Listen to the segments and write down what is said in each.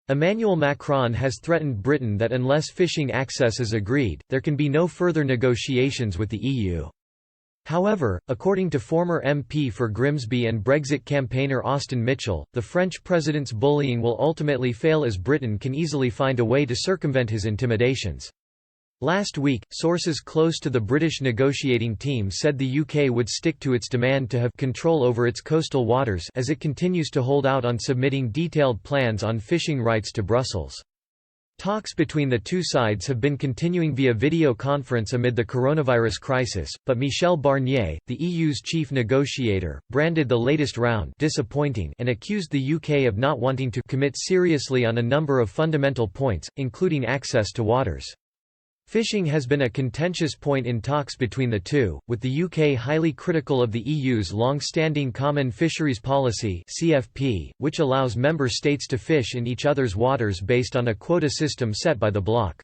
Emmanuel Macron has threatened Britain that unless fishing access is agreed, there can be no further negotiations with the EU. However, according to former MP for Grimsby and Brexit campaigner Austin Mitchell, the French president's bullying will ultimately fail as Britain can easily find a way to circumvent his intimidations. Last week, sources close to the British negotiating team said the UK would stick to its demand to have control over its coastal waters as it continues to hold out on submitting detailed plans on fishing rights to Brussels. Talks between the two sides have been continuing via video conference amid the coronavirus crisis, but Michel Barnier, the EU's chief negotiator, branded the latest round disappointing and accused the UK of not wanting to commit seriously on a number of fundamental points, including access to waters. Fishing has been a contentious point in talks between the two, with the UK highly critical of the EU's long-standing Common Fisheries Policy (CFP), which allows member states to fish in each other's waters based on a quota system set by the bloc.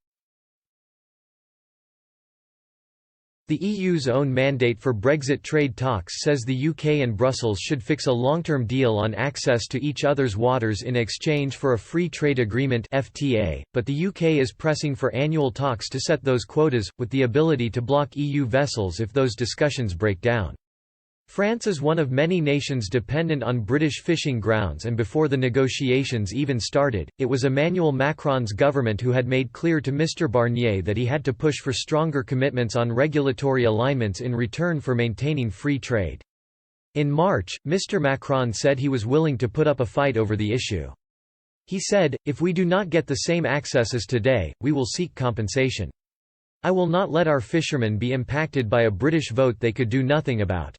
The EU's own mandate for Brexit trade talks says the UK and Brussels should fix a long-term deal on access to each other's waters in exchange for a free trade agreement (FTA), but the UK is pressing for annual talks to set those quotas, with the ability to block EU vessels if those discussions break down. France is one of many nations dependent on British fishing grounds, and before the negotiations even started, it was Emmanuel Macron's government who had made clear to Mr Barnier that he had to push for stronger commitments on regulatory alignments in return for maintaining free trade. In March, Mr Macron said he was willing to put up a fight over the issue. He said, "If we do not get the same access as today, we will seek compensation. I will not let our fishermen be impacted by a British vote they could do nothing about."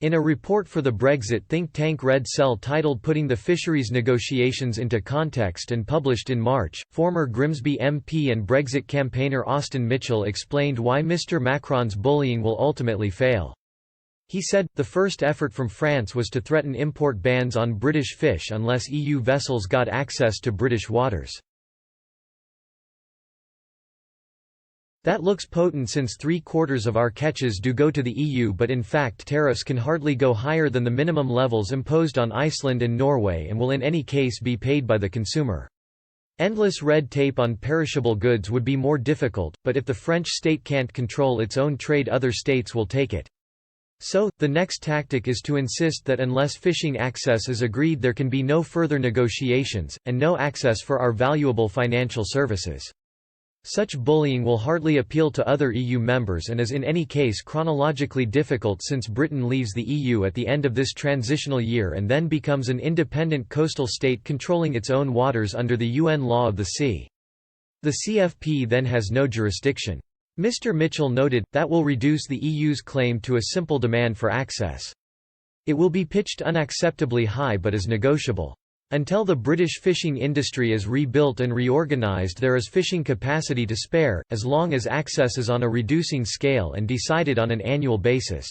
In a report for the Brexit think tank Red Cell titled Putting the Fisheries Negotiations into Context and published in March, former Grimsby MP and Brexit campaigner Austin Mitchell explained why Mr Macron's bullying will ultimately fail. He said, "The first effort from France was to threaten import bans on British fish unless EU vessels got access to British waters. That looks potent since 3/4 of our catches do go to the EU, but in fact tariffs can hardly go higher than the minimum levels imposed on Iceland and Norway and will in any case be paid by the consumer. Endless red tape on perishable goods would be more difficult, but if the French state can't control its own trade, other states will take it. So, the next tactic is to insist that unless fishing access is agreed there can be no further negotiations, and no access for our valuable financial services. Such bullying will hardly appeal to other EU members and is in any case chronologically difficult since Britain leaves the EU at the end of this transitional year and then becomes an independent coastal state controlling its own waters under the UN Law of the Sea. The CFP then has no jurisdiction. Mr Mitchell noted, that will reduce the EU's claim to a simple demand for access. It will be pitched unacceptably high but is negotiable. Until the British fishing industry is rebuilt and reorganised, there is fishing capacity to spare, as long as access is on a reducing scale and decided on an annual basis.